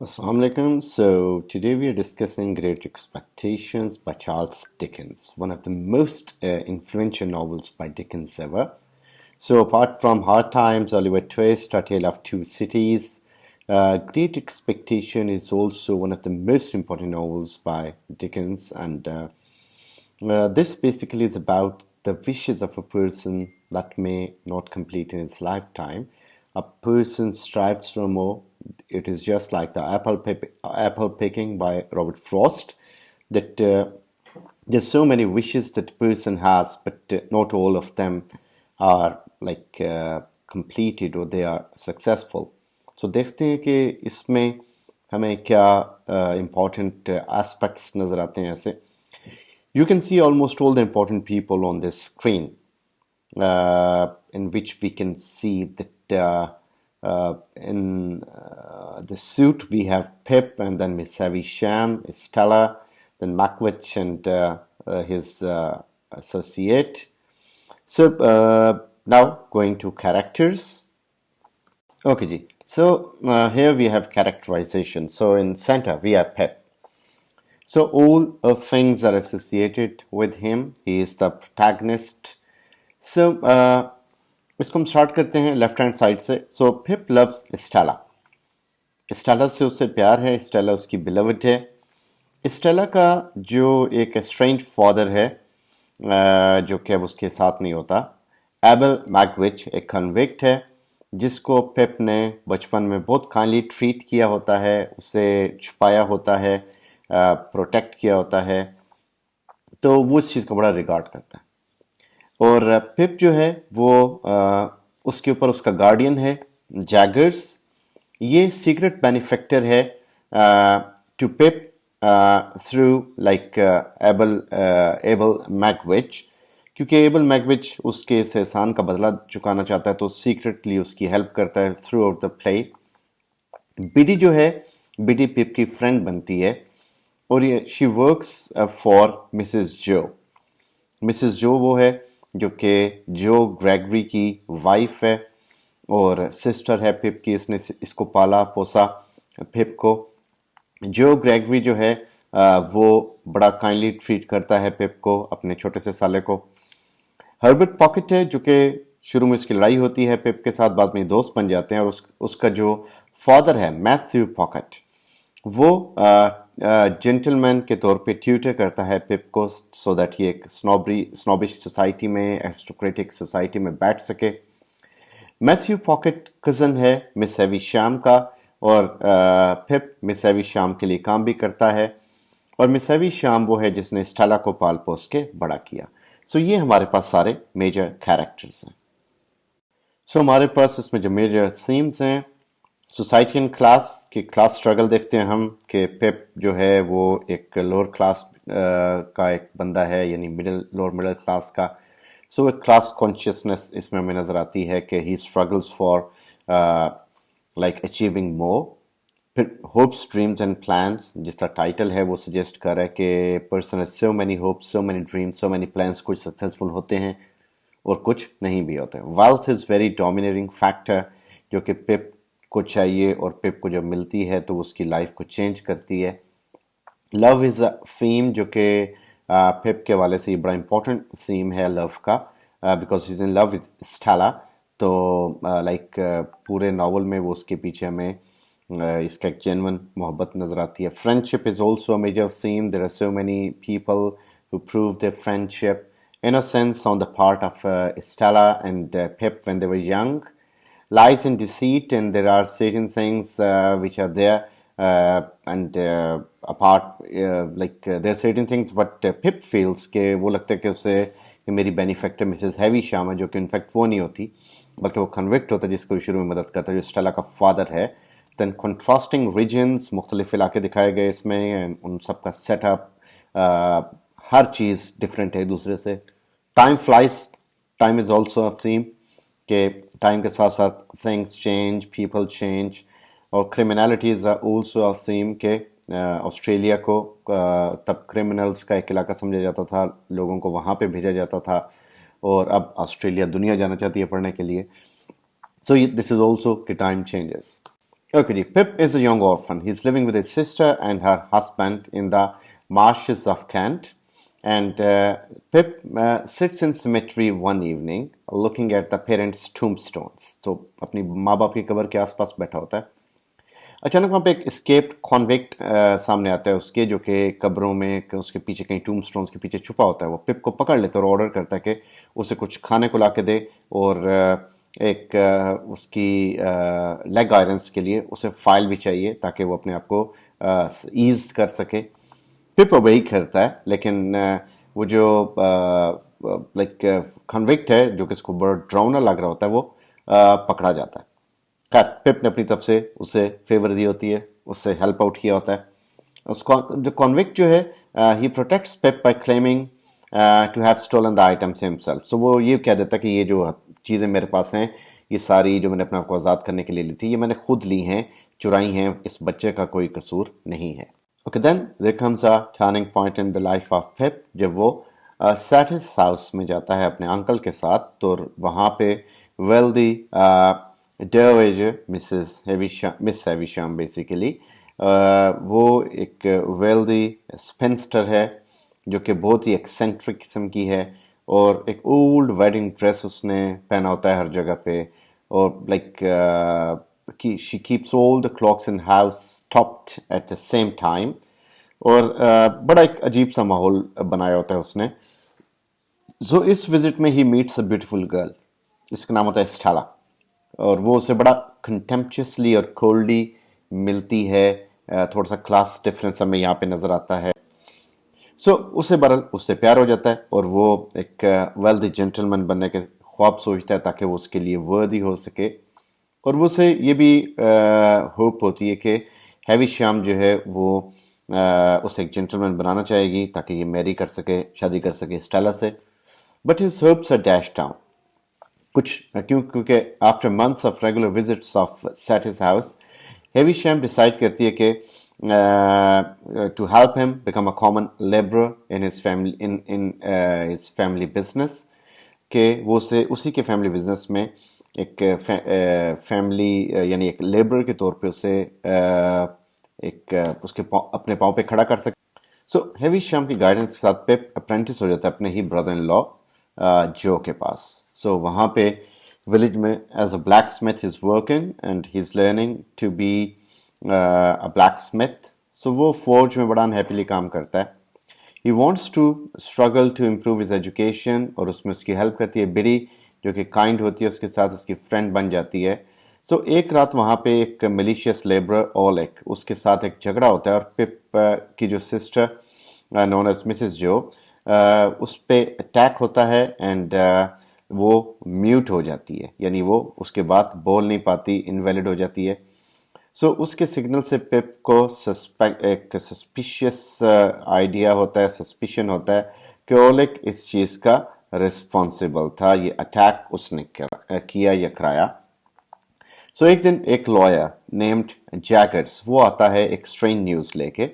Assalamu alaikum. So today we are discussing Great Expectations by Charles Dickens, one of the most influential novels by Dickens ever. So apart from Hard Times, Oliver Twist, A Tale of Two Cities, Great Expectation is also one of the most important novels by Dickens, and this basically is about the wishes of a person that may not complete in his lifetime. A person strives for more. It is just like the apple picking by Robert Frost. That there's so many wishes that a person has, but not all of them are completed or they are successful. So देखते हैं कि इसमें हमें क्या important aspects नजर आते हैं ऐसे. You can see almost all the important people on this screen, in which we can see that in the suit we have Pip, and then Miss Havisham, Stella, then Mackwitch and his associate. So now going to characters. Okay, ji. So here we have characterization. So in center we have Pip. So all things are associated with him. He is the protagonist. So इसको हम start करते हैं left hand side से. सो पिप loves Stella. Stella से उसे प्यार है. Stella उसकी बिलवड है. स्टेला का जो एक एस्ट्रेंज्ड फादर है जो कि अब उसके साथ नहीं होता. एबल मैकविच एक कन्विक्ट है जिसको पिप ने बचपन में बहुत काइंडली ट्रीट किया होता है, उसे छुपाया होता है, प्रोटेक्ट किया होता है, तो वो इस चीज़ का बड़ा रिगार्ड करता है. और पिप जो है वो उसके ऊपर उसका गार्डियन है जैगर्स. ये सीक्रेट बेनिफैक्टर है to Pip through like Abel Magwitch, क्योंकि एबल मैकविच उसके इस एहसान का बदला चुकाना चाहता है, तो सीक्रेटली उसकी हेल्प करता है throughout the play. Biddy जो है, बिडी पिप की फ्रेंड बनती है और ये शी वर्क्स फॉर मिसेस जो. मिसेस जो वो है जो कि जो ग्रेगरी की वाइफ है और सिस्टर है पिप की. इसने इसको पाला पोसा पिप को. जो ग्रेगरी जो है वो बड़ा काइंडली ट्रीट करता है पिप को, अपने छोटे से साले को. हर्बर्ट पॉकेट है जो कि शुरू में उसकी लड़ाई होती है पिप के साथ, बाद में दोस्त बन जाते हैं. और उसका जो फादर है मैथ्यू पॉकेट, वो जेंटलमैन के तौर पे ट्यूटर करता है पिप को सो दैट ये एक स्नॉबिश सोसाइटी में, एरिस्टोक्रेटिक सोसाइटी में बैठ सके. मैथ्यू पॉकेट कज़न है मिस हैविशाम का और पिप मिस हैविशाम के लिए काम भी करता है. और मिस हैविशाम वो है जिसने स्टेला को पाल पोस के बड़ा किया. सो ये हमारे पास सारे मेजर कैरेक्टर्स हैं. सो हमारे पास इसमें जो मेजर थीम्स हैं, सोसाइटी एंड क्लास की क्लास स्ट्रगल देखते हैं हम कि पिप जो है वो एक लोअर क्लास का एक बंदा है, यानी लोअर मिडिल क्लास का. सो एक क्लास कॉन्शियसनेस इसमें हमें नज़र आती है कि he struggles for like achieving more. फिर होप्स ड्रीम्स एंड प्लान्स, जिसका टाइटल है वो सजेस्ट कर रहा है कि person has so many hopes, so many dreams, so many plans. कुछ सक्सेसफुल होते हैं और कुछ नहीं भी होते. Wealth is very dominating factor जो कि पिप को चाहिए और पिप को जब मिलती है तो उसकी लाइफ को चेंज करती है. लव इज़ अ थीम जो कि पिप के वाले से ये बड़ा इंपॉर्टेंट थीम है लव का, because is in love with Stella. तो पूरे नावल में वो उसके पीछे हमें इसका एक जेन्युइन मोहब्बत नज़र आती है. Friendship is also a major theme. There are so many people who prove their friendship innocence on the part of Stella and Pip when they were young. Lies and deceit, and there are certain things which are there and apart there are certain things but Pip feels कि वो लगता है कि उसे कि मेरी benefactor Mrs Havisham है, जो कि इनफैक्ट वो नहीं होती बल्कि वो कन्विक्ट होता है जिसको शुरू में मदद करता है, जो स्टेला का फादर है. दैन कंट्रास्टिंग रीजन्स, मुख्तलिफ इलाके दिखाए गए इसमें, उन सब का सेटअप, हर चीज़ डिफरेंट है दूसरे से. Time flies, time is also a theme कि टाइम के साथ साथ थिंग्स चेंज, पीपल चेंज. और criminality is also a theme के ऑस्ट्रेलिया को तब क्रिमिनल्स का एक इलाका समझा जाता था, लोगों को वहाँ पे भेजा जाता था, और अब ऑस्ट्रेलिया दुनिया जाना चाहती है पढ़ने के लिए. So this is also the time changes. Okay, Pip is a young orphan. He's living with his sister and her husband in the marshes of Kent. And Pip sits in cemetery one evening looking at the parents' tombstones. तो अपनी माँ बाप की कब्र के आसपास बैठा होता है. अचानक वहाँ पे एक escaped convict सामने आता है उसके, जो कि कब्रों में उसके पीछे कहीं tombstones के पीछे छुपा होता है. वो पिप को पकड़ लेता है और ऑर्डर करता है कि उसे कुछ खाने को ला के दे, और एक उसकी लेग आयरन्स के लिए उसे फाइल भी चाहिए ताकि वो अपने आप को ईज कर सके. पिप वही करता है, लेकिन वो जो लाइक कन्विक्ट है, जो कि इसको बड़ा ड्राउना लग रहा होता है, वो पकड़ा जाता है. खैर, पिप ने अपनी तरफ से उसे फेवर दी होती है, उससे हेल्प आउट किया होता है. उसको जो कॉन्विक्ट जो है, he protects Pip by claiming to have stolen the items himself. So वो ये कह देता है कि ये जो चीज़ें मेरे पास हैं, ये सारी जो मैंने अपने आप को आज़ाद करने के लिए ली थी, ये मैंने खुद ली हैं, चुराई हैं, इस बच्चे का कोई कसूर नहीं है. Okay, then there comes a turning point in the life of Pip. जब वो सैटिस हाउस में जाता है अपने अंकल के साथ, तो वहाँ पे वेल्दी डोवेजर मिस हेविशाम बेसिकली, वो एक वेल्दी स्पेंस्टर है जो कि बहुत ही एक्सेंट्रिक किस्म की है, और एक ओल्ड वेडिंग ड्रेस उसने पहना होता है हर जगह पे, और लाइक कि she keeps all the clocks in house stopped at the same time. और बड़ा एक अजीब सा माहौल बनाया होता है उसने. सो इस विजिट में he meets a beautiful girl, इसका नाम होता है स्टेला, और वो उसे बड़ा कंटेम्पचुअसली और कोल्डली मिलती है. थोड़ा सा क्लास डिफरेंस हमें यहाँ पे नज़र आता है. सो उसे बहरहाल उससे प्यार हो जाता है, और वो एक वेल्दी जेंटलमैन बनने के ख्वाब सोचता है ताकि वो उसके लिए वर्दी हो सके. और वो उसे ये भी होप होती है कि हैवी श्याम जो है वो उसे एक जेंटलमैन बनाना चाहेगी ताकि ये मैरी कर सके, शादी कर सके स्टेला से. But his hopes are dashed down. क्योंकि after months of regular visits of Satis house, Havisham decide करती है कि to help him become a common labourer in his family in his family business, कि वो उसे उसी के family business में एक फैमिली यानी एक लेबरर के तौर पे उसे एक उसके अपने पाँव पे खड़ा कर सके. सो हेवी श्याम की गाइडेंस के साथ पिप अप्रेंटिस हो जाता है अपने ही ब्रदर इन लॉ जो के पास. सो वहाँ पे विलेज में as a blacksmith is working and he is learning to be a blacksmith. So वो फोर्ज में बड़ा अनहैपीली काम करता है. He wants to struggle to improve his education, और उसमें उसकी हेल्प करती है बिडी, जो कि काइंड होती है, उसके साथ उसकी फ्रेंड बन जाती है. सो एक रात वहाँ पे एक मिलिशियस लेबरर ओलेक, उसके साथ एक झगड़ा होता है, और पिप की जो सिस्टर नोन एज मिसेस जो, उस पे अटैक होता है, एंड वो म्यूट हो जाती है, यानी वो उसके बाद बोल नहीं पाती, इनवैलिड हो जाती है. सो उसके सिग्नल से पिप को एक सस्पिशियस आइडिया होता है, सस्पिशन होता है कि ओलेक इस चीज़ का रिस्पॉन्सिबल था, ये अटैक उसने किया या कराया. सो एक दिन एक लॉयर नेम्ड जैगर्स वो आता है एक स्ट्रेंज न्यूज़ लेके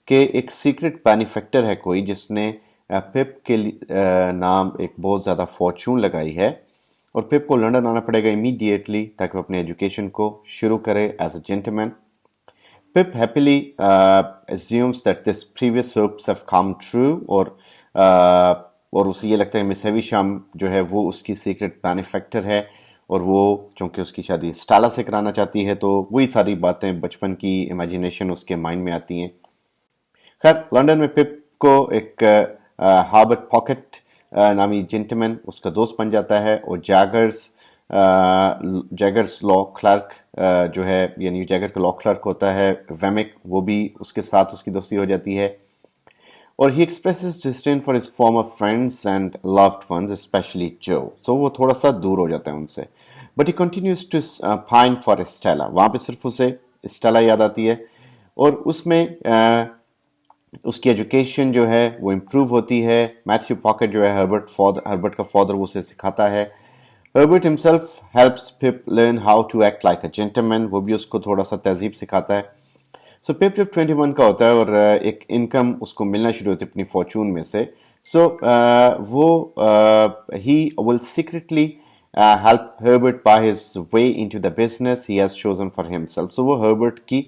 कि एक सीक्रेट बेनिफैक्टर है कोई, जिसने पिप के नाम एक बहुत ज़्यादा फॉर्चून लगाई है, और पिप को लंदन आना पड़ेगा इमीडिएटली ताकि वो अपने एजुकेशन को शुरू करे as a gentleman. Pip happily assumes that this previous hopes have come true, और उसे ये लगता है मिस हेविशाम जो है वो उसकी सीक्रेट बेनिफैक्टर है, और वो चूँकि उसकी शादी स्टेला से कराना चाहती है, तो वही सारी बातें बचपन की इमेजिनेशन उसके माइंड में आती हैं. खैर, लंदन में पिप को एक हार्बर्ट पॉकेट नामी जेंटलमैन उसका दोस्त बन जाता है, और जैगर्स लॉ क्लर्क जो है, यानी जैगर का लॉ क्लर्क होता है वेमिक, वो भी उसके साथ उसकी दोस्ती हो जाती है. और ही expresses disdain for his farmer friends and loved ones, specially जो. सो वो थोड़ा सा दूर हो जाता है उनसे, but he continues to pine for Stella. वहाँ पे सिर्फ उसे स्टेला याद आती है, और उसमें उसकी एजुकेशन जो है वो इम्प्रूव होती है. मैथ्यू पॉकेट जो है हर्बर्ट का फादर, वो उसे सिखाता है. Herbert himself helps Pip learn how to act like a gentleman, वो भी उसको थोड़ा सा तहजीब सिखाता है. सो पिप जब 21 का होता है और एक इनकम उसको मिलना शुरू होती है अपनी फॉर्चून में से, सो वो he will secretly help Herbert buy his way into the business he has chosen for himself. So वो Herbert की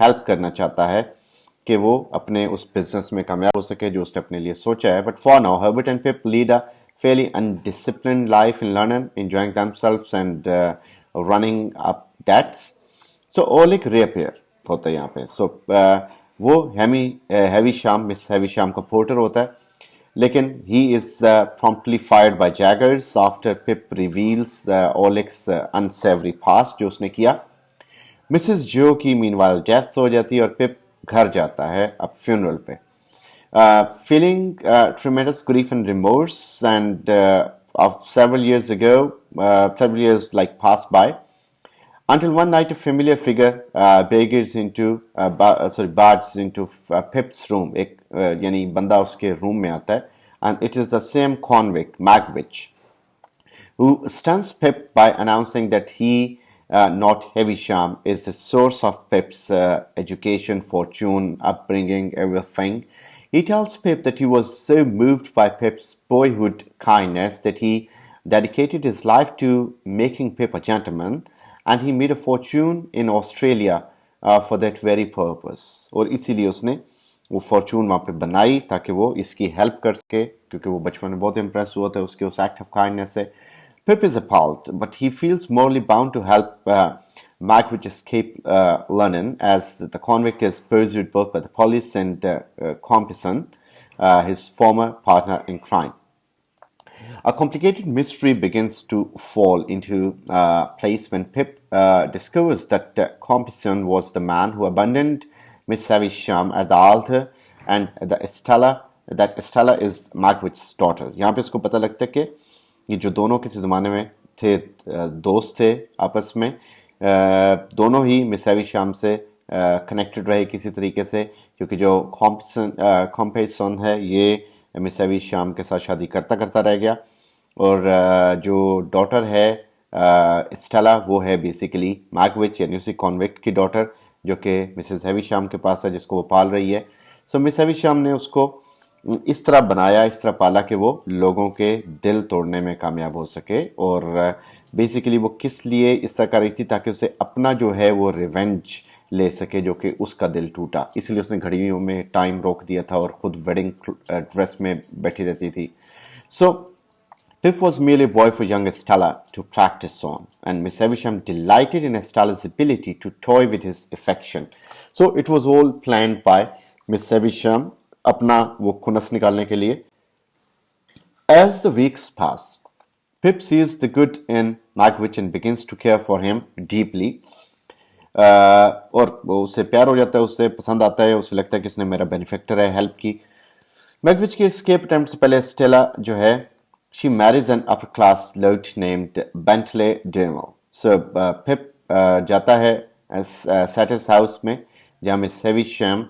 help करना चाहता है कि वो अपने उस business में कामयाब हो सके जो उसने अपने लिए सोचा है. But for now, Herbert and Pip lead a fairly undisciplined life in London, enjoying themselves and running up debts. So Oleg reappear होता है यहाँ पे. So वो हैवी शाम मिस हैवी शाम का पोर्टर होता है, लेकिन he is promptly fired by Jaggers after Pip reveals Oleg's unsavory past जो उसने किया. मिसेस जो की मीनवाइल डेथ हो जाती है और पिप घर जाता है अब फ्यूनरल पे. Feeling tremendous grief and remorse and of several years ago, several years like passed by, until one night a familiar figure barges into Pip's room. एक यानी बंदा उसके रूम में आता है, and it is the same convict, Magwitch, who stuns Pip by announcing that he, not Havisham, is the source of Pip's education, fortune, upbringing, everything. He tells Pip that he was so moved by Pip's boyhood kindness that he dedicated his life to making Pip a gentleman, and he made a fortune in Australia for that very purpose. और इसीलिए उसने वो Fortune वहाँ पे बनाई ताकि वो इसकी हेल्प कर सके, क्योंकि वो बचपन में बहुत इम्प्रेस हुआ था उसके उस एक्ट ऑफ काइंडनेस से. Pip is appalled, but he feels morally bound to help Magwitch escape London, as the convict is pursued both by the police and Compeyson, his former partner in crime. A complicated mystery begins to fall into place when Pip discovers that Compeyson was the man who abandoned Miss Havisham at the altar, and that Estella is Magwitch's daughter. यहाँ पे उसको पता लगता है कि ये जो दोनों किसी ज़माने में थे, दोस्त थे आपस में, दोनों ही मिस हैविशाम से कनेक्टेड रहे किसी तरीके से, क्योंकि जो कॉम्पेसन है ये मिस हैविशाम के साथ शादी करता करता रह गया, और जो डॉटर है स्टेला वो है बेसिकली मैगविच यानी उसी कॉन्विक्ट की डॉटर जो कि मिसेस हैविशाम के पास है, जिसको वो पाल रही है. सो मिस हैविशाम ने उसको इस तरह बनाया, इस तरह पाला कि वो लोगों के दिल तोड़ने में कामयाब हो सके. और बेसिकली वो किस लिए इस तरह कर रही थी, ताकि उसे अपना जो है वो रिवेंज ले सके जो कि उसका दिल टूटा. इसलिए उसने घड़ियों में टाइम रोक दिया था और खुद वेडिंग ड्रेस में बैठी रहती थी. सो Pip was merely a boy for young Estella to practice on, and Miss Havisham delighted in Estella's ability to toy with his affection. So it was all planned by Miss Havisham अपना वो खुनस निकालने के लिए. As the weeks pass, Pip sees the good in Magwitch and begins to care for him deeply. और वो उससे प्यार हो जाता है, उससे पसंद आता है, उसे लगता है कि इसने मेरा बेनिफेक्टर है, हेल्प की. Magwitch के escape attempt से पहले स्टेला जो है she marries an upper class lout named Bentley Dermal. So Pip जाता है Satis house में जहाँ miss Havisham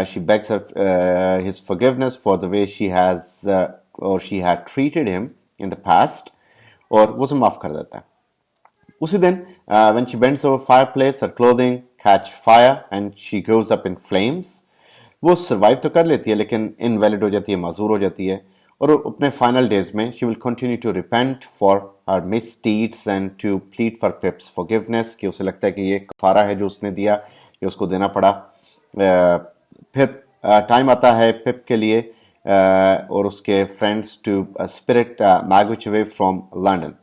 she begs his forgiveness for the way she has or she had treated him in the past, और वो उसे माफ कर देता है. उसी दिन when she bends over fireplace, her clothing catch fire and she goes up in flames. वो सर्वाइव तो कर लेती है लेकिन इनवैलिड हो जाती है, माजूर हो जाती है, और अपने फाइनल डेज में she will continue to repent for her misdeeds and to plead for Pip's forgiveness, कि उसे लगता है कि ये कफारा है जो उसने दिया, ये उसको देना पड़ा. फिर टाइम आता है पिप के लिए और उसके friends to spirit Magwitch away from London.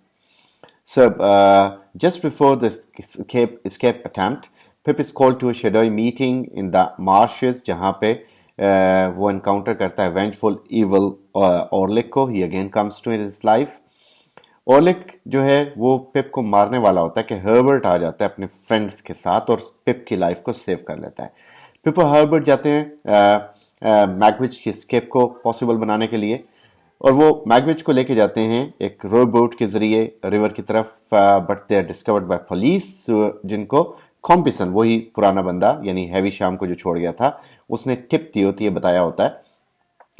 So just before the escape attempt, Pip is called to a shadowy meeting in the marshes जहाँ पे वो एनकाउंटर करता है vengeful evil Orlick को. He again comes to his life. Orlick जो है वो पिप को मारने वाला होता है कि हर्बर्ट आ जाता है अपने फ्रेंड्स के साथ और पिप की लाइफ को सेव कर लेता है. पिप और हर्बर्ट जाते हैं मैगविच की स्केप को पॉसिबल बनाने के लिए, और वो मैगविच को लेके जाते हैं एक रो बोट के जरिए रिवर की तरफ, but they are discovered by police, जिनको कॉम्पिसन, वही पुराना बंदा यानी हैविशाम को जो छोड़ गया था, उसने टिप दी होती है, बताया होता है.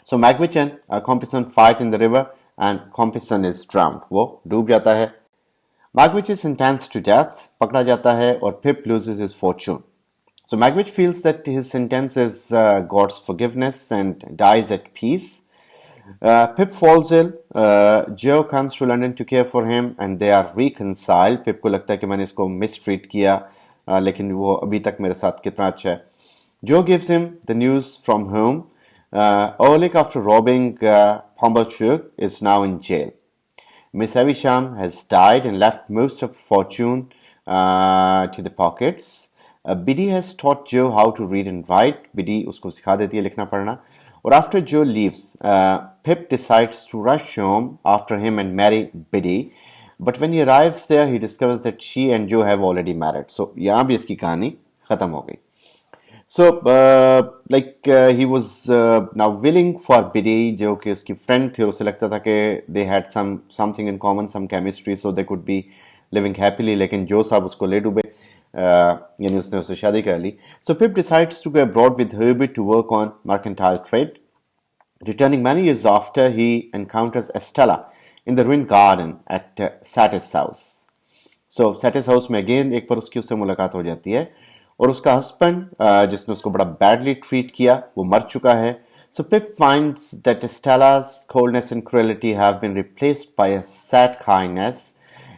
So Magwitch and Compeyson fight in the river and Compeyson is drowned, वो डूब जाता है. Magwitch is sentenced to death, पकड़ा जाता है, और Pip loses his fortune. So Magwitch feels that his sentence is God's forgiveness and dies at peace. Pip falls ill. Joe comes to London to care for him and they are reconciled. Pip को लगता है कि मैंने इसको mistreat किया, लेकिन वो अभी तक मेरे साथ कितना अच्छा है. Joe gives him the news from home. Orlick, after robbing Pumblechook, is now in jail. Miss Havisham has died and left most of fortune to the pockets. Biddy has taught Joe how to read and write. Biddy उसको सिखा देती है लिखना पढ़ना. Or after Joe leaves, Pip decides to rush home after him and marry Biddy. But when he arrives there, he discovers that she and Joe have already married. So यहाँ भी इसकी कहानी खत्म हो गई. So, he was now willing for Biddy, जो कि उसकी friend थी और उसे लगता था कि they had something in common, some chemistry, so they could be living happily. लेकिन जो साहब उसको ले डूबे, यानी उसने उससे शादी कर ली. So Pip decides to go abroad with Herbert to work on mercantile trade. Returning many years after, he encounters Estella in the ruined garden at Satis house. So Satis house में again एक बार उसकी उससे मुलाकात हो जाती है और उसका हस्बैंड जिसने उसको बड़ा बैडली ट्रीट किया वो मर चुका है. So Pip finds that Estella's coldness and cruelty have been replaced by a sad kindness,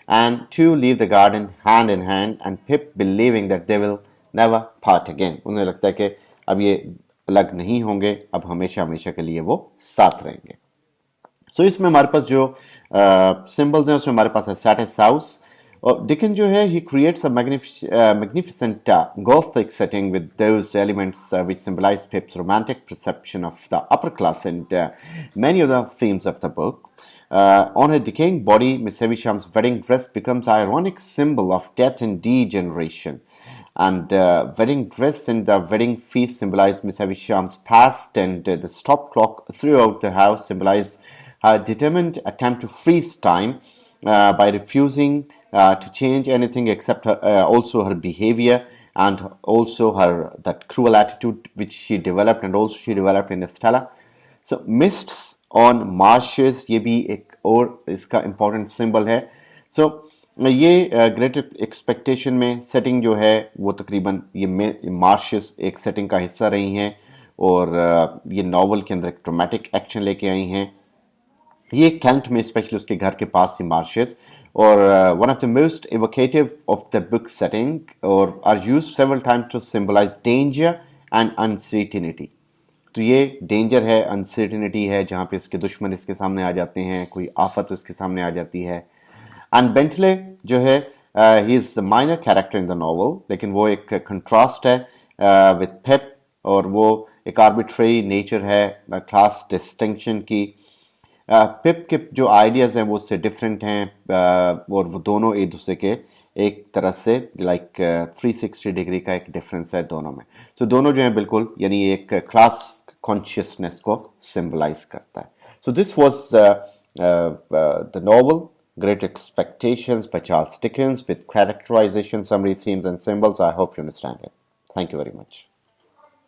and two leave the garden hand in hand, and Pip believing that they will never part again. उन्हें लगता है कि अब ये अलग नहीं होंगे, अब हमेशा हमेशा के लिए वो साथ रहेंगे. So इसमें हमारे पास जो सिंबल्स हैं उसमें हमारे पास है Satis house. और Dickens जो है, he creates a magnificent Gothic setting with those elements which symbolize Pip's romantic perception of the upper class and many of the themes of the book. On her decaying body, Miss Havisham's wedding dress becomes an ironic symbol of death and degeneration. And wedding dress and the wedding feast symbolize Miss Havisham's past, and the stop clock throughout the house symbolize her determined attempt to freeze time by refusing to change anything except also her behavior and also her that cruel attitude which she developed and also she developed in Estella. So mists on marshes ये भी एक और इसका important symbol है. So ये great expectation में setting जो है वो तकरीबन ये मार्शेस एक सेटिंग का हिस्सा रही हैं और ये नॉवल के अंदर एक ड्रामेटिक एक्शन लेके आई हैं. ये कैंट में स्पेशली उसके घर के पास ही मार्शेस और one of the most evocative of the book setting और are used several times to symbolise danger and uncertainty. तो ये डेंजर है, अनसर्टेनिटी है, जहाँ पे इसके दुश्मन इसके सामने आ जाते हैं, कोई आफत उसके सामने आ जाती है. एंड बेंटले जो है he is the minor character in the novel, लेकिन वो एक कंट्रास्ट है विद पिप और वो एक आर्बिट्रेरी नेचर है क्लास डिस्टिंक्शन की. पिप के जो आइडियाज़ हैं वो उससे डिफरेंट हैं और वो दोनों एक दूसरे के एक तरह से लाइक 360 डिग्री का एक डिफरेंस है दोनों में. सो दोनों जो हैं बिल्कुल यानी एक क्लास कॉन्शियसनेस को सिंबलाइज करता है. So this was the novel Great Expectations by Charles Dickens with characterization, summary, themes and symbols. I hope you understand it. Thank you very much.